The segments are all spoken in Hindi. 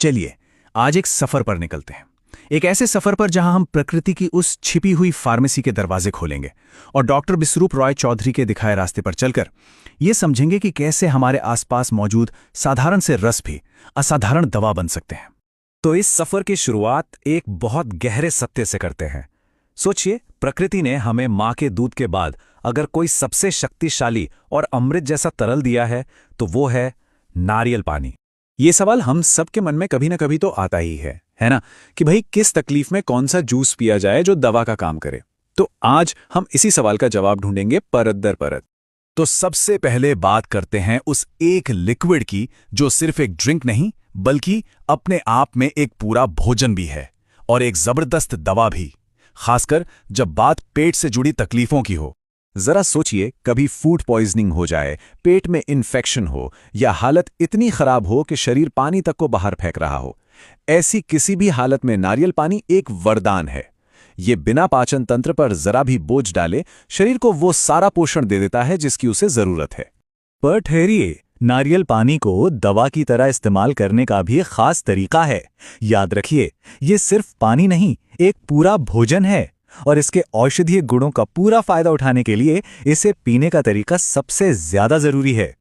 चलिए आज एक सफर पर निकलते हैं। एक ऐसे सफर पर जहां हम प्रकृति की उस छिपी हुई फार्मेसी के दरवाजे खोलेंगे और डॉक्टर बिस्रूप रॉय चौधरी के दिखाए रास्ते पर चलकर ये समझेंगे कि कैसे हमारे आसपास मौजूद साधारण से रस भी असाधारण दवा बन सकते हैं। तो इस सफर की शुरुआत एक बहुत गहरे सत्य से करते हैं। सोचिए, प्रकृति ने हमें माँ के दूध के बाद अगर कोई सबसे शक्तिशाली और अमृत जैसा तरल दिया है तो वो है नारियल पानी। ये सवाल हम सबके मन में कभी ना कभी तो आता ही है ना, कि भाई किस तकलीफ में कौन सा जूस पिया जाए जो दवा का काम करे। तो आज हम इसी सवाल का जवाब ढूंढेंगे परत दर परत। तो सबसे पहले बात करते हैं उस एक लिक्विड की जो सिर्फ एक ड्रिंक नहीं बल्कि अपने आप में एक पूरा भोजन भी है और एक जबरदस्त दवा भी, खासकर जब बात पेट से जुड़ी तकलीफों की हो। जरा सोचिए, कभी फूड पॉइजनिंग हो जाए, पेट में इन्फेक्शन हो या हालत इतनी खराब हो कि शरीर पानी तक को बाहर फेंक रहा हो। ऐसी किसी भी हालत में नारियल पानी एक वरदान है। ये बिना पाचन तंत्र पर जरा भी बोझ डाले शरीर को वो सारा पोषण दे देता है जिसकी उसे जरूरत है। पर ठहरिए, नारियल पानी को दवा की तरह इस्तेमाल करने का भी खास तरीका है। याद रखिए, ये सिर्फ पानी नहीं, एक पूरा भोजन है और इसके औषधीय गुणों का पूरा फायदा उठाने के लिए इसे पीने का तरीका सबसे ज्यादा जरूरी है।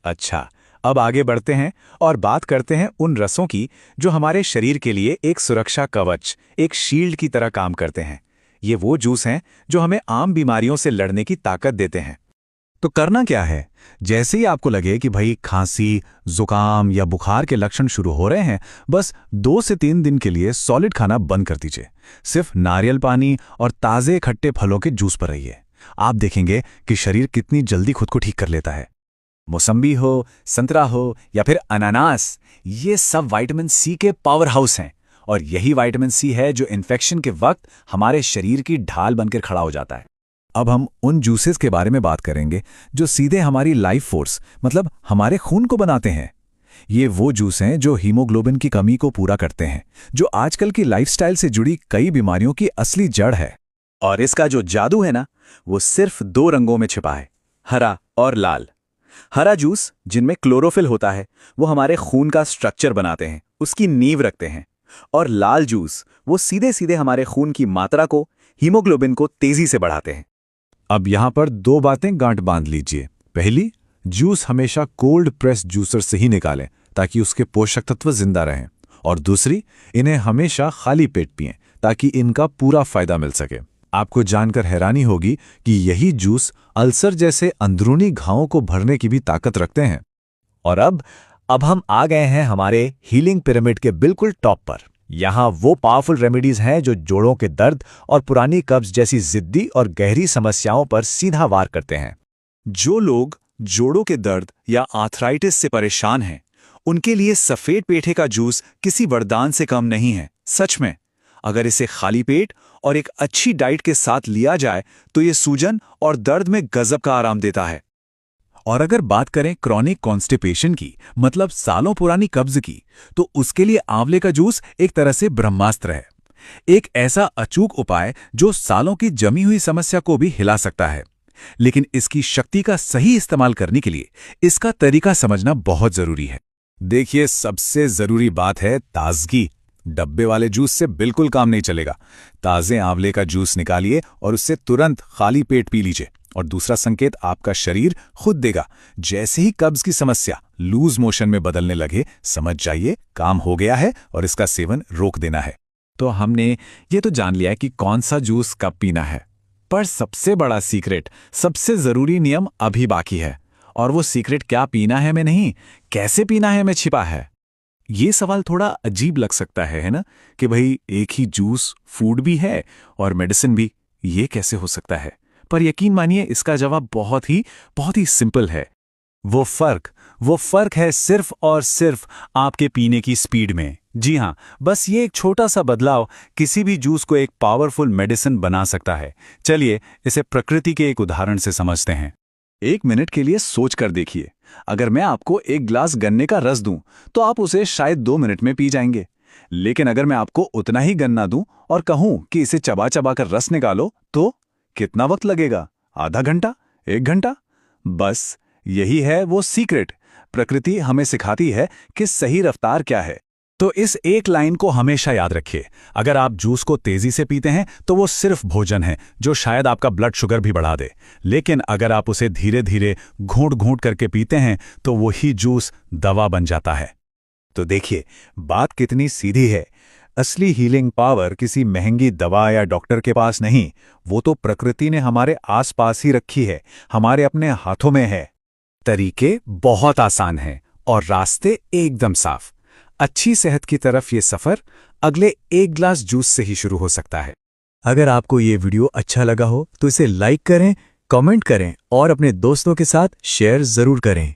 अच्छा, अब आगे बढ़ते हैं और बात करते हैं उन रसों की जो हमारे शरीर के लिए एक सुरक्षा कवच, एक शील्ड की तरह काम करते हैं। ये वो जूस हैं जो हमें आम बीमारियों से लड़ने की ताकत देते हैं। तो करना क्या है? जैसे ही आपको लगे कि भाई खांसी, जुकाम या बुखार के लक्षण शुरू हो रहे हैं, बस 2 से 3 दिन के लिए सॉलिड खाना बंद कर दीजिए। सिर्फ नारियल पानी और ताज़े खट्टे फलों के जूस पर रहिए। आप देखेंगे कि शरीर कितनी जल्दी खुद को ठीक कर लेता है। मौसम्बी हो, संतरा हो या फिर अनानास, ये सब विटामिन सी के पावर हाउस हैं और यही विटामिन सी है जो इन्फेक्शन के वक्त हमारे शरीर की ढाल बनकर खड़ा हो जाता है। अब हम उन जूसेस के बारे में बात करेंगे जो सीधे हमारी लाइफ फोर्स मतलब हमारे खून को बनाते हैं। ये वो जूस हैं जो हीमोग्लोबिन की कमी को पूरा करते हैं, जो आजकल की लाइफस्टाइल से जुड़ी कई बीमारियों की असली जड़ है। और इसका जो जादू है ना, वो सिर्फ 2 रंगों में छिपा है, हरा और लाल। हरा जूस जिनमें क्लोरोफिल होता है वो हमारे खून का स्ट्रक्चर बनाते हैं, उसकी नींव रखते हैं। और लाल जूस वो सीधे सीधे हमारे खून की मात्रा को, हीमोग्लोबिन को तेजी से बढ़ाते हैं। अब यहां पर 2 बातें गांठ बांध लीजिए। पहली, जूस हमेशा कोल्ड प्रेस जूसर से ही निकालें ताकि उसके पोषक तत्व जिंदा रहें। और दूसरी, इन्हें हमेशा खाली पेट पिएं ताकि इनका पूरा फायदा मिल सके। आपको जानकर हैरानी होगी कि यही जूस अल्सर जैसे अंदरूनी घावों को भरने की भी ताकत रखते हैं। और अब हम आ गए हैं हमारे हीलिंग पिरामिड के बिल्कुल टॉप पर। यहाँ वो पावरफुल रेमेडीज हैं जो जोड़ों के दर्द और पुरानी कब्ज जैसी जिद्दी और गहरी समस्याओं पर सीधा वार करते हैं। जो लोग जोड़ों के दर्द या आर्थराइटिस से परेशान हैं, उनके लिए सफेद पेठे का जूस किसी वरदान से कम नहीं है। सच में, अगर इसे खाली पेट और एक अच्छी डाइट के साथ लिया जाए तो ये सूजन और दर्द में गजब का आराम देता है। और अगर बात करें क्रॉनिक कॉन्स्टिपेशन की, मतलब सालों पुरानी कब्ज की, तो उसके लिए आंवले का जूस एक तरह से ब्रह्मास्त्र है। एक ऐसा अचूक उपाय जो सालों की जमी हुई समस्या को भी हिला सकता है। लेकिन इसकी शक्ति का सही इस्तेमाल करने के लिए इसका तरीका समझना बहुत जरूरी है। देखिए, सबसे जरूरी बात है ताजगी। डब्बे वाले जूस से बिल्कुल काम नहीं चलेगा। ताजे आंवले का जूस निकालिए और उससे तुरंत खाली पेट पी लीजिए। और दूसरा संकेत आपका शरीर खुद देगा। जैसे ही कब्ज की समस्या लूज मोशन में बदलने लगे, समझ जाइए काम हो गया है और इसका सेवन रोक देना है। तो हमने ये तो जान लिया कि कौन सा जूस कब पीना है, पर सबसे बड़ा सीक्रेट, सबसे जरूरी नियम अभी बाकी है। और वो सीक्रेट क्या पीना है में नहीं, कैसे पीना है में छिपा है। ये सवाल थोड़ा अजीब लग सकता है ना, कि भाई एक ही जूस फूड भी है और मेडिसिन भी, ये कैसे हो सकता है? पर यकीन मानिए, इसका जवाब बहुत ही सिंपल है। वो फर्क है सिर्फ और सिर्फ आपके पीने की स्पीड में। जी हाँ, बस ये एक छोटा सा बदलाव किसी भी जूस को एक पावरफुल मेडिसिन बना सकता है। चलिए इसे प्रकृति के एक उदाहरण से समझते हैं। 1 मिनट के लिए सोच कर देखिए, अगर मैं आपको 1 ग्लास गन्ने का रस दूं तो आप उसे शायद 2 मिनट में पी जाएंगे। लेकिन अगर मैं आपको उतना ही गन्ना दूं और कहूं कि इसे चबा चबा कर रस निकालो, तो कितना वक्त लगेगा? आधा घंटा? 1 घंटा? बस यही है वो सीक्रेट। प्रकृति हमें सिखाती है कि सही रफ्तार क्या है। तो इस एक लाइन को हमेशा याद रखिए, अगर आप जूस को तेजी से पीते हैं तो वो सिर्फ भोजन है जो शायद आपका ब्लड शुगर भी बढ़ा दे, लेकिन अगर आप उसे धीरे धीरे घूंट घूंट करके पीते हैं तो वही जूस दवा बन जाता है। तो देखिए, बात कितनी सीधी है। असली हीलिंग पावर किसी महंगी दवा या डॉक्टर के पास नहीं, वो तो प्रकृति ने हमारे आसपास ही रखी है, हमारे अपने हाथों में है। तरीके बहुत आसान हैं और रास्ते एकदम साफ। अच्छी सेहत की तरफ ये सफर अगले एक ग्लास जूस से ही शुरू हो सकता है। अगर आपको ये वीडियो अच्छा लगा हो तो इसे लाइक करें, कमेंट करें और अपने दोस्तों के साथ शेयर जरूर करें।